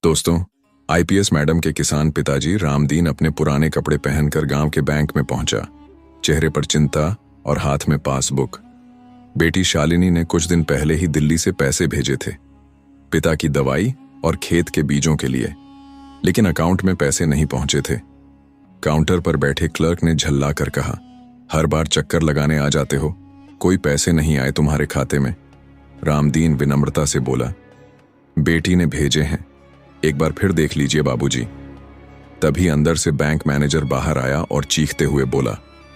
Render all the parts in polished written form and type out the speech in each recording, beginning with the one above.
दोस्तों, IPS madam के किसान पिताजी रामदीन अपने पुराने कपड़े पहनकर गांव के बैंक में पहुंचा। चेहरे पर चिंता और हाथ में पासबुक। बेटी शालिनी ने कुछ दिन पहले ही दिल्ली से पैसे भेजे थे, पिता की दवाई और खेत के बीजों के लिए, लेकिन अकाउंट में पैसे नहीं पहुंचे थे। काउंटर पर बैठे क्लर्क ने झल्ला कर कहा, हर बार चक्कर लगाने आ जाते हो, कोई पैसे नहीं आए तुम्हारे खाते में। रामदीन विनम्रता से बोला, बेटी ने भेजे हैं, एक बार फिर देख लीजिए बाबूजी। तभी अंदर से बैंक मैनेजर बाहर आया और चीखते हुए बोला,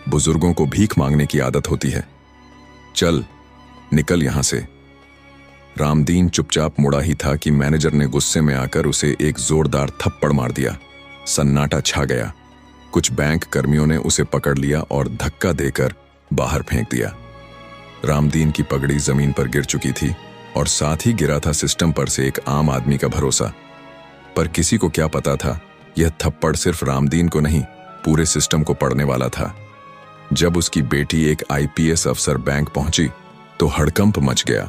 बुजुर्गों को भीख मांगने की आदत होती है, चल निकल यहां से। रामदीन चुपचाप मुड़ा ही था कि मैनेजर ने गुस्से में आकर उसे एक जोरदार थप्पड़ मार दिया। सन्नाटा छा गया। कुछ बैंक कर्मियों ने उसे पकड़ लिया और धक्का देकर बाहर फेंक दिया। रामदीन की पगड़ी जमीन पर गिर चुकी थी और साथ ही गिरा था सिस्टम पर से एक आम आदमी का भरोसा। पर किसी को क्या पता था, यह थप्पड़ सिर्फ रामदीन को नहीं, पूरे सिस्टम को पड़ने वाला था। जब उसकी बेटी एक आईपीएस अफसर बैंक पहुंची तो हड़कंप मच गया।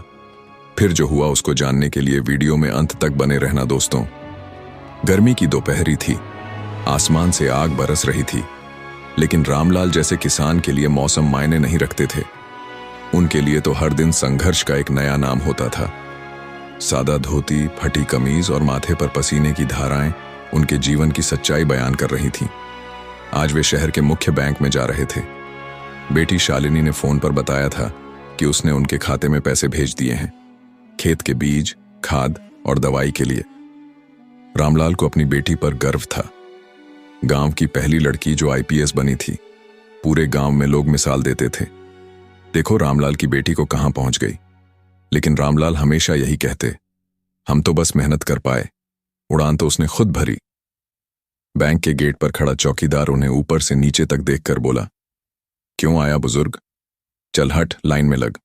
फिर जो हुआ उसको जानने के लिए वीडियो में अंत तक बने रहना दोस्तों। गर्मी की दोपहरी थी, आसमान से आग बरस रही थी, लेकिन रामलाल जैसे किसान के लिए मौसम मायने नहीं रखते थे। उनके लिए तो हर दिन संघर्ष का एक नया नाम होता था। सादा धोती, फटी कमीज और माथे पर पसीने की धाराएं उनके जीवन की सच्चाई बयान कर रही थीं। आज वे शहर के मुख्य बैंक में जा रहे थे। बेटी शालिनी ने फोन पर बताया था कि उसने उनके खाते में पैसे भेज दिए हैं, खेत के बीज, खाद और दवाई के लिए। रामलाल को अपनी बेटी पर गर्व था। गांव की पहली लड़की जो आईपीएस बनी थी। पूरे गांव में लोग मिसाल देते थे, देखो रामलाल की बेटी को कहां पहुंच गई। लेकिन रामलाल हमेशा यही कहते, हम तो बस मेहनत कर पाए, उड़ान तो उसने खुद भरी। बैंक के गेट पर खड़ा चौकीदार उन्हें ऊपर से नीचे तक देखकर बोला, क्यों आया बुजुर्ग, चल हट, लाइन में लग।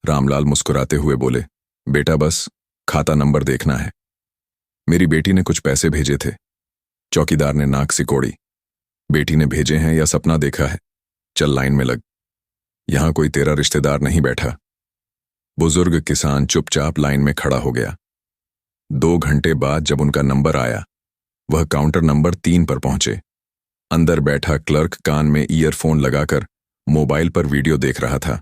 रामलाल मुस्कुराते हुए बोले, बेटा बस खाता नंबर देखना है। मेरी बेटी ने कुछ पैसे भेजे थे। चौकीदार ने नाक सिकोड़ी, बेटी ने भेजे हैं या सपना देखा है, चल लाइन में लग, यहां कोई तेरा रिश्तेदार नहीं बैठा। बुजुर्ग किसान चुपचाप लाइन में खड़ा हो गया। 2 घंटे बाद जब उनका नंबर आया, वह काउंटर नंबर 3 पर पहुंचे। अंदर बैठा क्लर्क कान में ईयरफोन लगाकर मोबाइल पर वीडियो देख रहा था।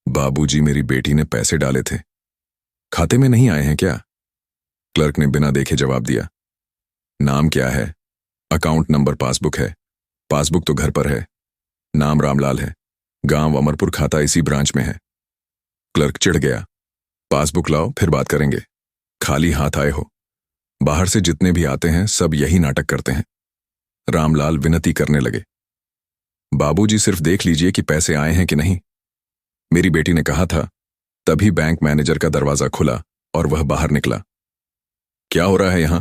बाबूजी, मेरी बेटी ने पैसे डाले थे, खाते में नहीं आए हैं क्या? क्लर्क ने बिना देखे जवाब दिया। नाम क्या है? अकाउंट नंबर पासबुक है। पासबुक तो घर पर है। नाम रामलाल है, गांव अमरपुर, खाता इसी ब्रांच में है। क्लर्क चिढ़ गया, पासबुक लाओ फिर बात करेंगे, खाली हाथ आए हो। बाहर से जितने भी आते हैं सब यही नाटक करते हैं। रामलाल विनती करने लगे, बाबूजी सिर्फ देख लीजिए कि पैसे आए हैं कि नहीं, मेरी बेटी ने कहा था। तभी बैंक मैनेजर का दरवाजा खुला और वह बाहर निकला। क्या हो रहा है यहां?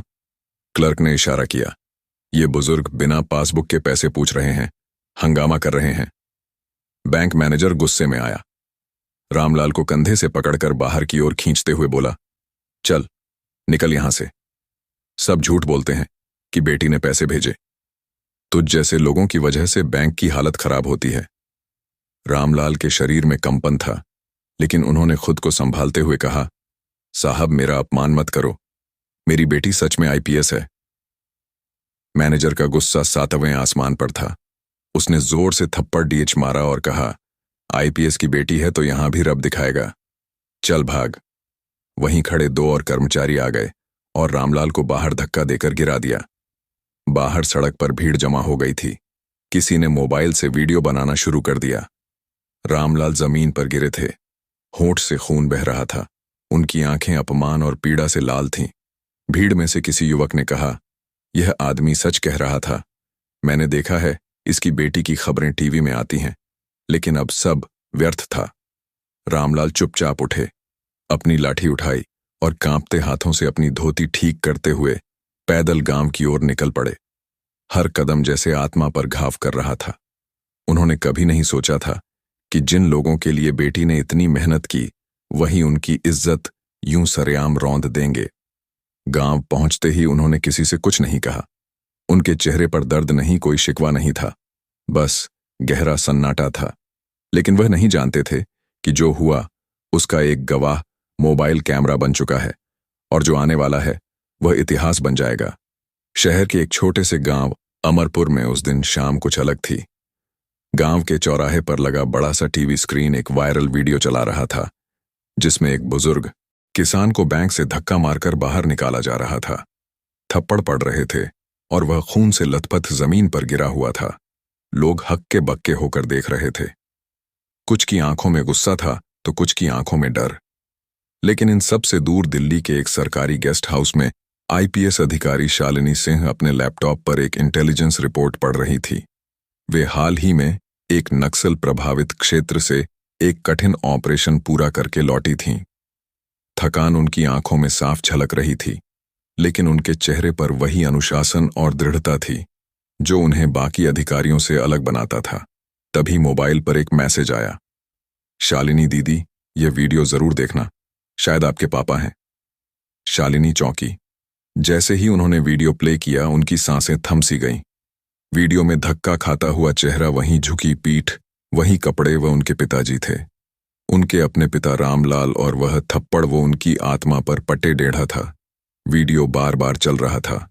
क्लर्क ने इशारा किया। ये बुजुर्ग बिना पासबुक के पैसे पूछ रहे हैं, हंगामा कर रहे हैं। बैंक मैनेजर गुस्से में आया। रामलाल को कंधे से पकड़कर बाहर की ओर खींचते हुए बोला, चल निकल यहां से। सब झूठ बोलते हैं कि बेटी ने पैसे भेजे। तुझ जैसे लोगों की वजह से बैंक की हालत खराब होती है। रामलाल के शरीर में कंपन था, लेकिन उन्होंने खुद को संभालते हुए कहा, साहब मेरा अपमान मत करो, मेरी बेटी सच में आईपीएस है। मैनेजर का गुस्सा 7वें आसमान पर था। उसने जोर से थप्पड़ डीएच मारा और कहा, आईपीएस की बेटी है तो यहां भी रब दिखाएगा, चल भाग। वहीं खड़े 2 और कर्मचारी आ गए और रामलाल को बाहर धक्का देकर गिरा दिया। बाहर सड़क पर भीड़ जमा हो गई थी। किसी ने मोबाइल से वीडियो बनाना शुरू कर दिया। रामलाल जमीन पर गिरे थे, होंठ से खून बह रहा था। उनकी आंखें अपमान और पीड़ा से लाल थीं। भीड़ में से किसी युवक ने कहा, यह आदमी सच कह रहा था, मैंने देखा है, इसकी बेटी की खबरें टीवी में आती हैं, लेकिन अब सब व्यर्थ था। रामलाल चुपचाप उठे, अपनी लाठी उठाई और कांपते हाथों से अपनी धोती ठीक करते हुए पैदल गांव की ओर निकल पड़े। हर कदम जैसे आत्मा पर घाव कर रहा था। उन्होंने कभी नहीं सोचा था कि जिन लोगों के लिए बेटी ने इतनी मेहनत की, वही उनकी इज्जत यूं सरेआम रौंद देंगे। गांव पहुंचते ही उन्होंने किसी से कुछ नहीं कहा। उनके चेहरे पर दर्द नहीं, कोई शिकवा नहीं था, बस गहरा सन्नाटा था। लेकिन वह नहीं जानते थे कि जो हुआ उसका एक गवाह मोबाइल कैमरा बन चुका है, और जो आने वाला है वह इतिहास बन जाएगा। शहर के एक छोटे से गांव अमरपुर में उस दिन शाम कुछ अलग थी। गांव के चौराहे पर लगा बड़ा सा टीवी स्क्रीन एक वायरल वीडियो चला रहा था, जिसमें एक बुजुर्ग किसान को बैंक से धक्का मारकर बाहर निकाला जा रहा था। थप्पड़ पड़ रहे थे और वह खून से लथपथ जमीन पर गिरा हुआ था। लोग हक्के बक्के होकर देख रहे थे। कुछ की आंखों में गुस्सा था तो कुछ की आंखों में डर। लेकिन इन सब से दूर दिल्ली के एक सरकारी गेस्ट हाउस में आईपीएस अधिकारी शालिनी सिंह अपने लैपटॉप पर एक इंटेलिजेंस रिपोर्ट पढ़ रही थी। वे हाल ही में एक नक्सल प्रभावित क्षेत्र से एक कठिन ऑपरेशन पूरा करके लौटी थीं। थकान उनकी आंखों में साफ झलक रही थी, लेकिन उनके चेहरे पर वही अनुशासन और दृढ़ता थी जो उन्हें बाकी अधिकारियों से अलग बनाता था। तभी मोबाइल पर एक मैसेज आया, शालिनी दीदी, यह वीडियो जरूर देखना, शायद आपके पापा हैं। शालिनी चौंकी। जैसे ही उन्होंने वीडियो प्ले किया, उनकी सांसें थम सी गईं। वीडियो में धक्का खाता हुआ चेहरा, वहीं झुकी पीठ, वही कपड़े, वह उनके पिताजी थे। उनके अपने पिता रामलाल, और वह थप्पड़ वो उनकी आत्मा पर पटे टेढ़ा था। वीडियो बार बार चल रहा था।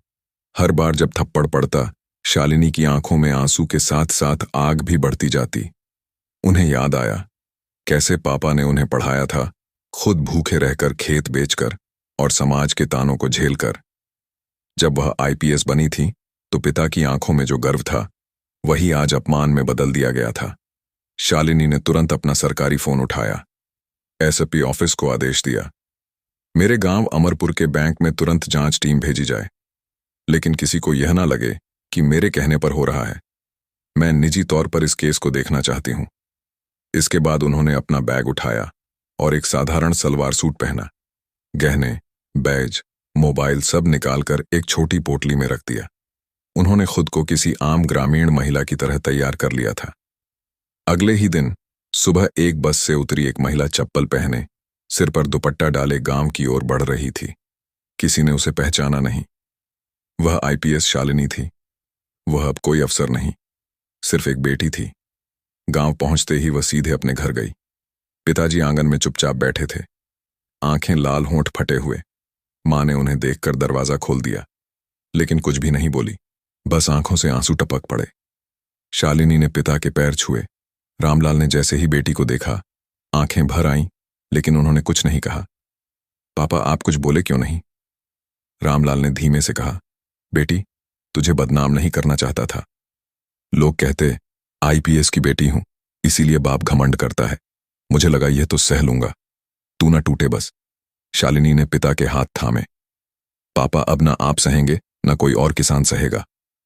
हर बार जब थप्पड़ पड़ता, शालिनी की आंखों में आंसू के साथ साथ आग भी बढ़ती जाती। उन्हें याद आया कैसे पापा ने उन्हें पढ़ाया था, खुद भूखे रहकर, खेत बेचकर और समाज के तानों को झेलकर। जब वह आईपीएस बनी थी तो पिता की आंखों में जो गर्व था, वही आज अपमान में बदल दिया गया था। शालिनी ने तुरंत अपना सरकारी फोन उठाया, एसपी ऑफिस को आदेश दिया, मेरे गांव अमरपुर के बैंक में तुरंत जांच टीम भेजी जाए, लेकिन किसी को यह ना लगे कि मेरे कहने पर हो रहा है। मैं निजी तौर पर इस केस को देखना चाहती हूं। इसके बाद उन्होंने अपना बैग उठाया और एक साधारण सलवार सूट पहना। गहने, बैज, मोबाइल सब निकालकर एक छोटी पोटली में रख दिया। उन्होंने खुद को किसी आम ग्रामीण महिला की तरह तैयार कर लिया था। अगले ही दिन सुबह एक बस से उतरी एक महिला चप्पल पहने, सिर पर दुपट्टा डाले गांव की ओर बढ़ रही थी। किसी ने उसे पहचाना नहीं। वह आईपीएस शालिनी थी। वह अब कोई अफसर नहीं, सिर्फ एक बेटी थी। गांव पहुंचते ही वह सीधे अपने घर गई। पिताजी आंगन में चुपचाप बैठे थे, आंखें लाल, होंठ फटे हुए। मां ने उन्हें देखकर दरवाजा खोल दिया, लेकिन कुछ भी नहीं बोली, बस आंखों से आंसू टपक पड़े। शालिनी ने पिता के पैर छुए। रामलाल ने जैसे ही बेटी को देखा, आंखें भर आईं, लेकिन उन्होंने कुछ नहीं कहा। पापा, आप कुछ बोले क्यों नहीं? रामलाल ने धीमे से कहा, बेटी, तुझे बदनाम नहीं करना चाहता था। लोग कहते आईपीएस की बेटी हूं, इसीलिए बाप घमंड करता है। मुझे लगा यह तो सह लूंगा, तू ना टूटे बस। शालिनी ने पिता के हाथ थामे। पापा, अब ना आप सहेंगे ना कोई और किसान सहेगा।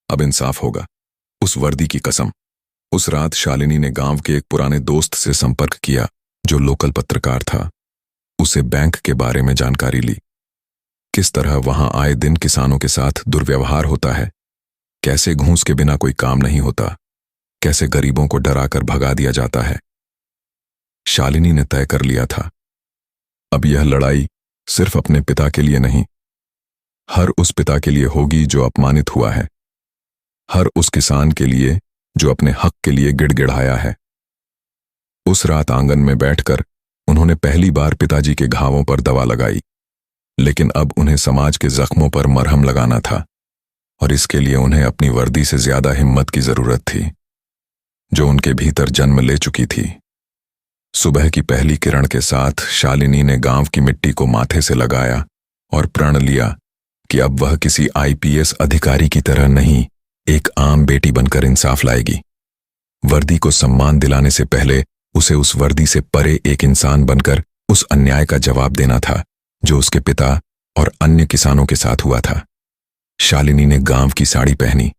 अब इंसाफ होगा, उस वर्दी की कसम। उस रात शालिनी ने गांव के एक पुराने दोस्त से संपर्क किया जो लोकल पत्रकार था। उसे बैंक के बारे में जानकारी ली, किस तरह वहां आए दिन किसानों के साथ दुर्व्यवहार होता है, कैसे घूस के बिना कोई काम नहीं होता, कैसे गरीबों को डराकर भगा दिया जाता है। शालिनी ने तय कर लिया था, अब यह लड़ाई सिर्फ अपने पिता के लिए नहीं, हर उस पिता के लिए होगी जो अपमानित हुआ है, हर उस किसान के लिए जो अपने हक के लिए गिड़गिड़ाया है। उस रात आंगन में बैठकर उन्होंने पहली बार पिताजी के घावों पर दवा लगाई, लेकिन अब उन्हें समाज के जख्मों पर मरहम लगाना था, और इसके लिए उन्हें अपनी वर्दी से ज्यादा हिम्मत की जरूरत थी, जो उनके भीतर जन्म ले चुकी थी। सुबह की पहली किरण के साथ शालिनी ने गांव की मिट्टी को माथे से लगाया और प्रण लिया कि अब वह किसी आईपीएस अधिकारी की तरह नहीं, एक आम बेटी बनकर इंसाफ लाएगी। वर्दी को सम्मान दिलाने से पहले उसे उस वर्दी से परे एक इंसान बनकर उस अन्याय का जवाब देना था जो उसके पिता और अन्य किसानों के साथ हुआ था। शालिनी ने गांव की साड़ी पहनी,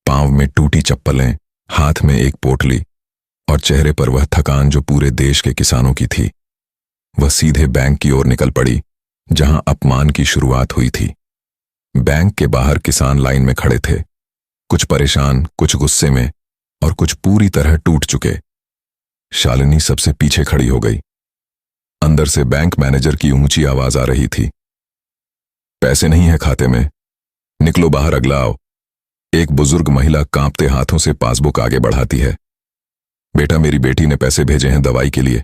पांव में टूटी चप्पलें, हाथ में एक पोटली, और चेहरे पर वह थकान जो पूरे देश के किसानों की थी। वह सीधे बैंक की ओर निकल पड़ी, जहां अपमान की शुरुआत हुई थी। बैंक के बाहर किसान लाइन में खड़े थे, कुछ परेशान, कुछ गुस्से में और कुछ पूरी तरह टूट चुके। शालिनी सबसे पीछे खड़ी हो गई। अंदर से बैंक मैनेजर की ऊंची आवाज आ रही थी, पैसे नहीं है खाते में, निकलो बाहर, अगला आओ। एक बुजुर्ग महिला कांपते हाथों से पासबुक आगे बढ़ाती है। बेटा, मेरी बेटी ने पैसे भेजे हैं दवाई के लिए।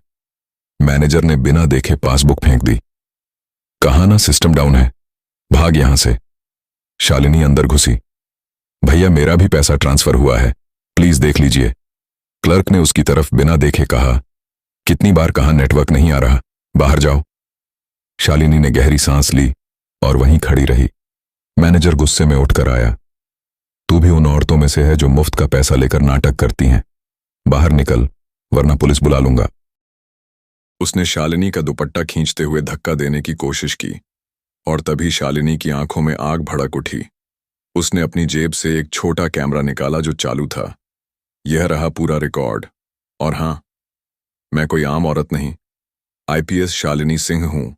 मैनेजर ने बिना देखे पासबुक फेंक दी। कहा ना सिस्टम डाउन है, भाग यहां से। शालिनी अंदर घुसी। भैया, मेरा भी पैसा ट्रांसफर हुआ है, प्लीज देख लीजिए। क्लर्क ने उसकी तरफ बिना देखे कहा, कितनी बार कहा नेटवर्क नहीं आ रहा, बाहर जाओ। शालिनी ने गहरी सांस ली और वहीं खड़ी रही। मैनेजर गुस्से में उठकर आया। तू भी उन औरतों में से है जो मुफ्त का पैसा लेकर नाटक करती हैं। बाहर निकल, वरना पुलिस बुला लूंगा। उसने शालिनी का दुपट्टा खींचते हुए धक्का देने की कोशिश की और तभी शालिनी की आंखों में आग भड़क उठी। उसने अपनी जेब से एक छोटा कैमरा निकाला जो चालू था। यह रहा पूरा रिकॉर्ड। और हां, मैं कोई आम औरत नहीं, आईपीएस शालिनी सिंह हूं।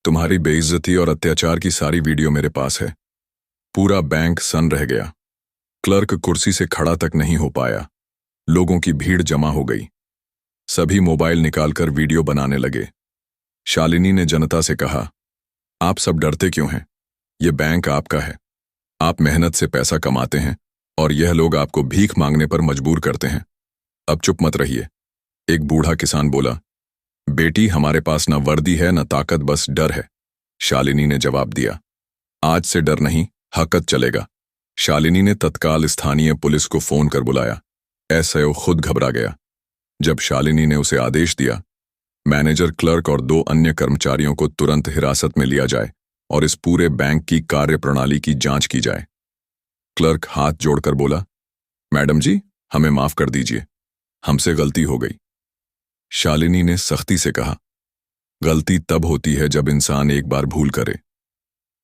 तुम्हारी बेइज्जती और अत्याचार की सारी वीडियो मेरे पास है। पूरा बैंक सन्न रह गया। क्लर्क कुर्सी से खड़ा तक नहीं हो पाया। लोगों की भीड़ जमा हो गई। सभी मोबाइल निकालकर वीडियो बनाने लगे। शालिनी ने जनता से कहा, आप सब डरते क्यों हैं? यह बैंक आपका है। आप मेहनत से पैसा कमाते हैं और यह लोग आपको भीख मांगने पर मजबूर करते हैं। अब चुप मत रहिए। एक बूढ़ा किसान बोला, बेटी, हमारे पास न वर्दी है न ताकत, बस डर है। शालिनी ने जवाब दिया, आज से डर नहीं, हकत चलेगा। शालिनी ने तत्काल स्थानीय पुलिस को फोन कर बुलाया। एसआईओ खुद घबरा गया। जब शालिनी ने उसे आदेश दिया, मैनेजर, क्लर्क और 2 अन्य कर्मचारियों को तुरंत हिरासत में लिया जाए और इस पूरे बैंक की कार्यप्रणाली की जांच की जाए। क्लर्क हाथ जोड़कर बोला, मैडम जी, हमें माफ कर दीजिए, हमसे गलती हो गई। शालिनी ने सख्ती से कहा, गलती तब होती है जब इंसान एक बार भूल करे।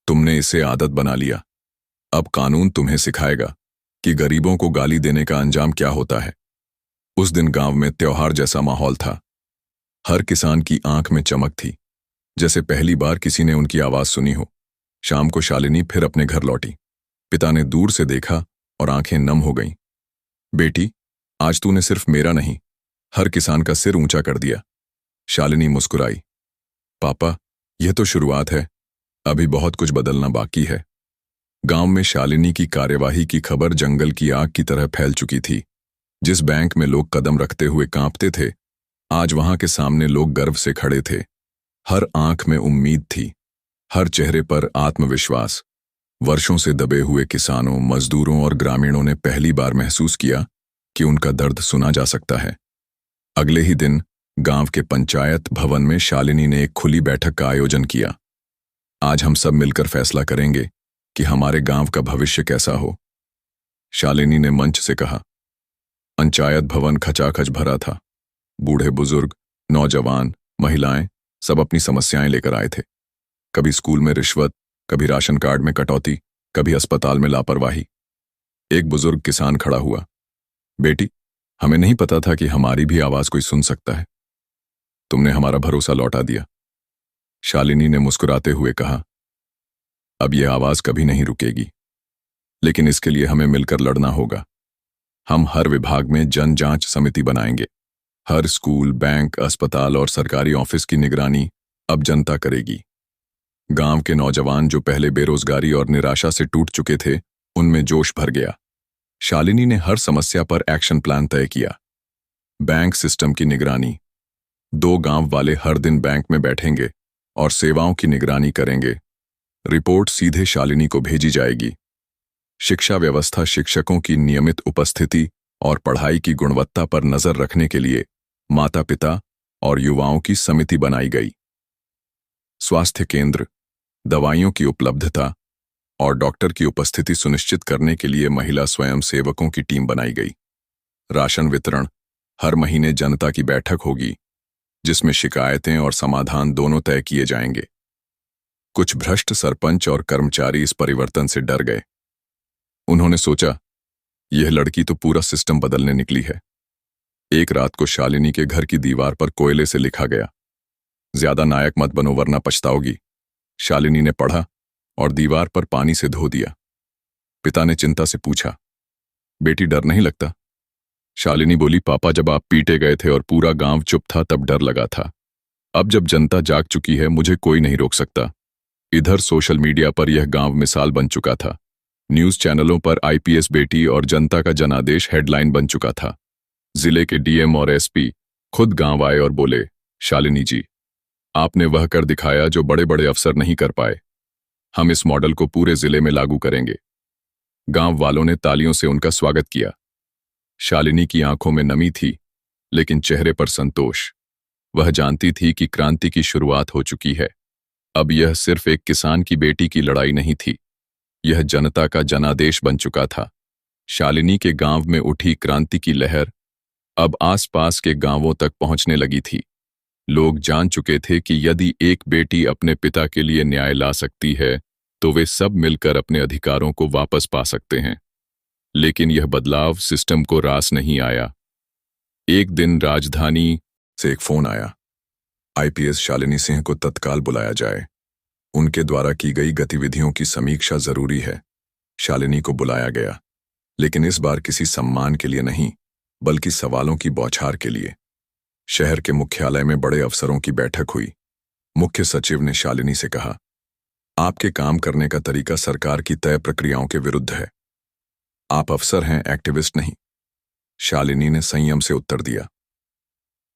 तुमने इसे आदत बना लिया। अब कानून तुम्हें सिखाएगा कि गरीबों को गाली देने का अंजाम क्या होता है। उस दिन गांव में त्योहार जैसा माहौल था। हर किसान की आंख में चमक थी, जैसे पहली बार किसी ने उनकी आवाज सुनी हो। शाम को शालिनी फिर अपने घर लौटी। पिता ने दूर से देखा और आंखें नम हो गईं। बेटी, आज तूने सिर्फ मेरा नहीं, हर किसान का सिर ऊंचा कर दिया। शालिनी मुस्कुराई। पापा, यह तो शुरुआत है, अभी बहुत कुछ बदलना बाकी है। गांव में शालिनी की कार्यवाही की खबर जंगल की आग की तरह फैल चुकी थी। जिस बैंक में लोग कदम रखते हुए कांपते थे, आज वहां के सामने लोग गर्व से खड़े थे। हर आंख में उम्मीद थी, हर चेहरे पर आत्मविश्वास। वर्षों से दबे हुए किसानों, मजदूरों और ग्रामीणों ने पहली बार महसूस किया कि उनका दर्द सुना जा सकता है। अगले ही दिन गांव के पंचायत भवन में शालिनी ने एक खुली बैठक का आयोजन किया। आज हम सब मिलकर फैसला करेंगे कि हमारे गांव का भविष्य कैसा हो, शालिनी ने मंच से कहा। पंचायत भवन खचाखच भरा था। बूढ़े बुजुर्ग, नौजवान, महिलाएं सब अपनी समस्याएं लेकर आए थे। कभी स्कूल में रिश्वत, कभी राशन कार्ड में कटौती, कभी अस्पताल में लापरवाही। एक बुजुर्ग किसान खड़ा हुआ, बेटी, हमें नहीं पता था कि हमारी भी आवाज कोई सुन सकता है। तुमने हमारा भरोसा लौटा दिया। शालिनी ने मुस्कुराते हुए कहा, अब यह आवाज कभी नहीं रुकेगी, लेकिन इसके लिए हमें मिलकर लड़ना होगा। हम हर विभाग में जन जांच समिति बनाएंगे। हर स्कूल, बैंक, अस्पताल और सरकारी ऑफिस की निगरानी अब जनता करेगी। गांव के नौजवान जो पहले बेरोजगारी और निराशा से टूट चुके थे, उनमें जोश भर गया। शालिनी ने हर समस्या पर एक्शन प्लान तय किया। बैंक सिस्टम की निगरानी, 2 गांव वाले हर दिन बैंक में बैठेंगे और सेवाओं की निगरानी करेंगे। रिपोर्ट सीधे शालिनी को भेजी जाएगी। शिक्षा व्यवस्था, शिक्षकों की नियमित उपस्थिति और पढ़ाई की गुणवत्ता पर नजर रखने के लिए माता पिता और युवाओं की समिति बनाई गई। स्वास्थ्य केंद्र, दवाइयों की उपलब्धता और डॉक्टर की उपस्थिति सुनिश्चित करने के लिए महिला स्वयंसेवकों की टीम बनाई गई। राशन वितरण, हर महीने जनता की बैठक होगी जिसमें शिकायतें और समाधान दोनों तय किए जाएंगे। कुछ भ्रष्ट सरपंच और कर्मचारी इस परिवर्तन से डर गए। उन्होंने सोचा, यह लड़की तो पूरा सिस्टम बदलने निकली है। एक रात को शालिनी के घर की दीवार पर कोयले से लिखा गया, ज्यादा नायक मत बनो वरना पछताओगी। शालिनी ने पढ़ा और दीवार पर पानी से धो दिया। पिता ने चिंता से पूछा, बेटी डर नहीं लगता? शालिनी बोली, पापा, जब आप पीटे गए थे और पूरा गांव चुप था तब डर लगा था। अब जब जनता जाग चुकी है, मुझे कोई नहीं रोक सकता। इधर सोशल मीडिया पर यह गांव मिसाल बन चुका था। न्यूज चैनलों पर आईपीएस बेटी और जनता का जनादेश हेडलाइन बन चुका था। जिले के डीएम और एसपी खुद गांव आए और बोले, शालिनी जी, आपने वह कर दिखाया जो बड़े बड़े अफसर नहीं कर पाए। हम इस मॉडल को पूरे जिले में लागू करेंगे। गांव वालों ने तालियों से उनका स्वागत किया। शालिनी की आंखों में नमी थी, लेकिन चेहरे पर संतोष। वह जानती थी कि क्रांति की शुरुआत हो चुकी है। अब यह सिर्फ एक किसान की बेटी की लड़ाई नहीं थी, यह जनता का जनादेश बन चुका था। शालिनी के गांव में उठी क्रांति की लहर अब आसपास के गांवों तक पहुंचने लगी थी। लोग जान चुके थे कि यदि एक बेटी अपने पिता के लिए न्याय ला सकती है, तो वे सब मिलकर अपने अधिकारों को वापस पा सकते हैं। लेकिन यह बदलाव सिस्टम को रास नहीं आया। एक दिन राजधानी से एक फोन आया। आईपीएस शालिनी सिंह को तत्काल बुलाया जाए। उनके द्वारा की गई गतिविधियों की समीक्षा जरूरी है। शालिनी को बुलाया गया, लेकिन इस बार किसी सम्मान के लिए नहीं, बल्कि सवालों की बौछार के लिए। शहर के मुख्यालय में बड़े अफसरों की बैठक हुई। मुख्य सचिव ने शालिनी से कहा, आपके काम करने का तरीका सरकार की तय प्रक्रियाओं के विरुद्ध है। आप अफसर हैं, एक्टिविस्ट नहीं। शालिनी ने संयम से उत्तर दिया,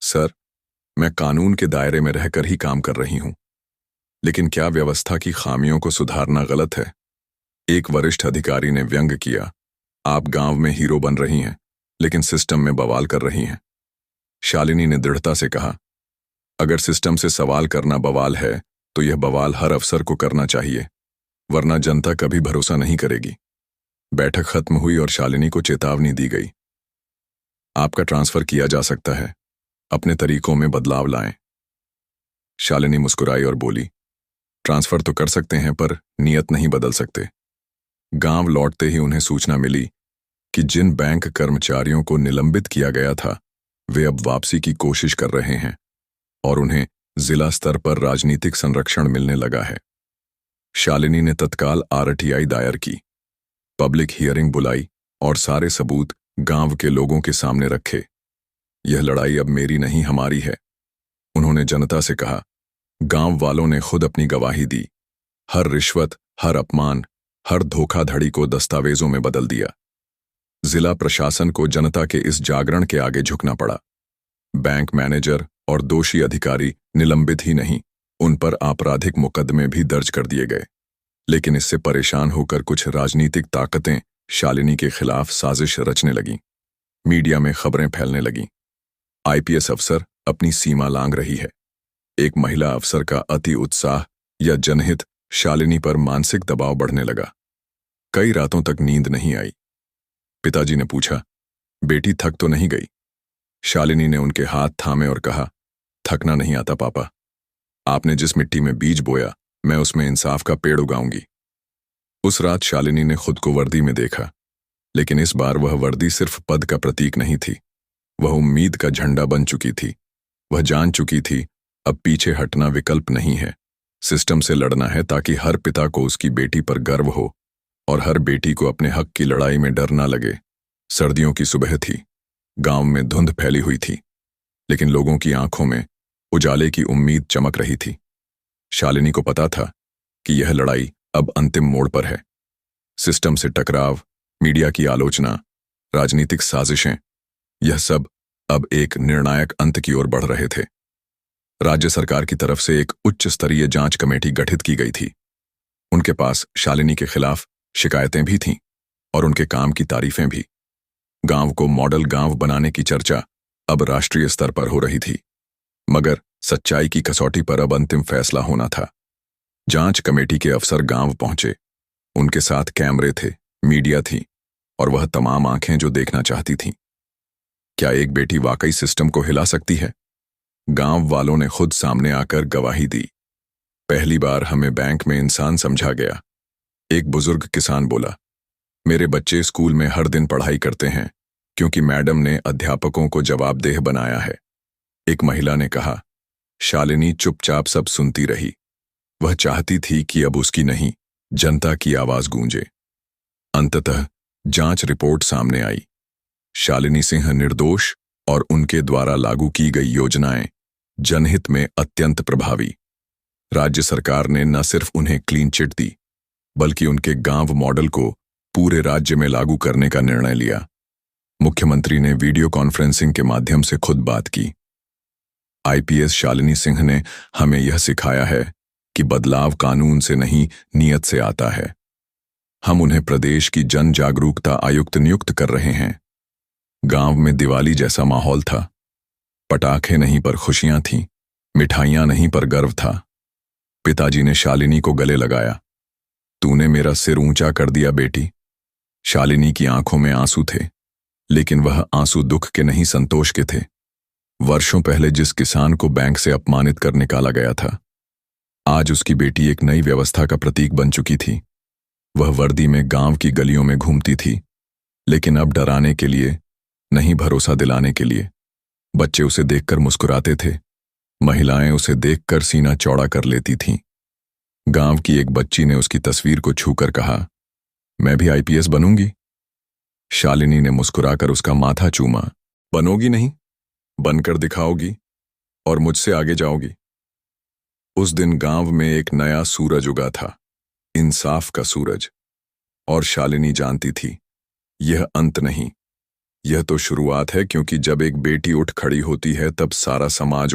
सर, मैं कानून के दायरे में रहकर ही काम कर रही हूं। लेकिन क्या व्यवस्था की खामियों को सुधारना गलत है? एक वरिष्ठ अधिकारी ने व्यंग किया, आप गांव में हीरो बन रही हैं, लेकिन सिस्टम में बवाल कर रही हैं। शालिनी ने दृढ़ता से कहा, अगर सिस्टम से सवाल करना बवाल है, तो यह बवाल हर अफसर को करना चाहिए, वरना जनता कभी भरोसा नहीं करेगी। बैठक खत्म हुई और शालिनी को चेतावनी दी गई, आपका ट्रांसफर किया जा सकता है, अपने तरीकों में बदलाव लाएं। शालिनी मुस्कुराई और बोली, ट्रांसफर तो कर सकते हैं, पर नियत नहीं बदल सकते। गांव लौटते ही उन्हें सूचना मिली कि जिन बैंक कर्मचारियों को निलंबित किया गया था, वे अब वापसी की कोशिश कर रहे हैं और उन्हें जिला स्तर पर राजनीतिक संरक्षण मिलने लगा है। शालिनी ने तत्काल आरटीआई दायर की, पब्लिक हियरिंग बुलाई और सारे सबूत गांव के लोगों के सामने रखे। यह लड़ाई अब मेरी नहीं, हमारी है। उन्होंने जनता से कहा, गांव वालों ने खुद अपनी गवाही दी। हर रिश्वत, हर अपमान, हर धोखाधड़ी को दस्तावेजों में बदल दिया। जिला प्रशासन को जनता के इस जागरण के आगे झुकना पड़ा। बैंक मैनेजर और दोषी अधिकारी निलंबित ही नहीं, उन पर आपराधिक मुकदमे भी दर्ज कर दिए गए। लेकिन इससे परेशान होकर कुछ राजनीतिक ताकतें शालिनी के खिलाफ साजिश रचने लगीं। मीडिया में खबरें फैलने लगीं, आईपीएस अफसर अपनी सीमा लांघ रही है। एक महिला अफसर का अति उत्साह या जनहित शालिनी पर मानसिक दबाव बढ़ने लगा। कई रातों तक नींद नहीं आई। पिताजी ने पूछा, बेटी थक तो नहीं गई? शालिनी ने उनके हाथ थामे और कहा, थकना नहीं आता पापा। आपने जिस मिट्टी में बीज बोया, मैं उसमें इंसाफ का पेड़ उगाऊंगी। उस रात शालिनी ने खुद को वर्दी में देखा, लेकिन इस बार वह वर्दी सिर्फ पद का प्रतीक नहीं थी, वह उम्मीद का झंडा बन चुकी थी। वह जान चुकी थी, अब पीछे हटना विकल्प नहीं है। सिस्टम से लड़ना है ताकि हर पिता को उसकी बेटी पर गर्व हो और हर बेटी को अपने हक की लड़ाई में डर ना लगे। सर्दियों की सुबह थी, गांव में धुंध फैली हुई थी, लेकिन लोगों की आंखों में उजाले की उम्मीद चमक रही थी। शालिनी को पता था कि यह लड़ाई अब अंतिम मोड़ पर है। सिस्टम से टकराव, मीडिया की आलोचना, राजनीतिक साजिशें, यह सब अब एक निर्णायक अंत की ओर बढ़ रहे थे। राज्य सरकार की तरफ से एक उच्च स्तरीय जांच कमेटी गठित की गई थी। उनके पास शालिनी के खिलाफ शिकायतें भी थीं और उनके काम की तारीफें भी। गांव को मॉडल गांव बनाने की चर्चा अब राष्ट्रीय स्तर पर हो रही थी, मगर सच्चाई की कसौटी पर अब अंतिम फैसला होना था। जांच कमेटी के अफसर गांव पहुंचे। उनके साथ कैमरे थे, मीडिया थी और वह तमाम आंखें जो देखना चाहती थीं। क्या एक बेटी वाकई सिस्टम को हिला सकती है? गांव वालों ने खुद सामने आकर गवाही दी। पहली बार हमें बैंक में इंसान समझा गया। एक बुजुर्ग किसान बोला, मेरे बच्चे स्कूल में हर दिन पढ़ाई करते हैं क्योंकि मैडम ने अध्यापकों को जवाबदेह बनाया है। एक महिला ने कहा, शालिनी चुपचाप सब सुनती रही। वह चाहती थी कि अब उसकी नहीं, जनता की आवाज गूंजे। अंततः जांच रिपोर्ट सामने आई। शालिनी सिंह निर्दोष और उनके द्वारा लागू की गई योजनाएं जनहित में अत्यंत प्रभावी। राज्य सरकार ने न सिर्फ उन्हें क्लीन चिट दी, बल्कि उनके गांव मॉडल को पूरे राज्य में लागू करने का निर्णय लिया। मुख्यमंत्री ने वीडियो कॉन्फ्रेंसिंग के माध्यम से खुद बात की। आईपीएस शालिनी सिंह ने हमें यह सिखाया है कि बदलाव कानून से नहीं, नियत से आता है। हम उन्हें प्रदेश की जन जागरूकता आयुक्त नियुक्त कर रहे हैं। गांव में दिवाली जैसा माहौल था। पटाखे नहीं पर खुशियां थीं, मिठाइयां नहीं पर गर्व था। पिताजी ने शालिनी को गले लगाया। तूने मेरा सिर ऊंचा कर दिया बेटी। शालिनी की आंखों में आंसू थे, लेकिन वह आंसू दुख के नहीं, संतोष के थे। वर्षों पहले जिस किसान को बैंक से अपमानित कर निकाला गया था, आज उसकी बेटी एक नई व्यवस्था का प्रतीक बन चुकी थी। वह वर्दी में गांव की गलियों में घूमती थी, लेकिन अब डराने के लिए नहीं, भरोसा दिलाने के लिए। बच्चे उसे देखकर मुस्कुराते थे, महिलाएं उसे देखकर सीना चौड़ा कर लेती थीं। गांव की एक बच्ची ने उसकी तस्वीर को छूकर कहा, मैं भी आईपीएस बनूंगी। शालिनी ने मुस्कुराकर उसका माथा चूमा। बनोगी नहीं, बनकर दिखाओगी और मुझसे आगे जाओगी। उस दिन गांव में एक नया सूरज उगा था, इंसाफ का सूरज। और शालिनी जानती थी, यह अंत नहीं, यह तो शुरुआत है, क्योंकि जब एक बेटी उठ खड़ी होती है तब सारा समाज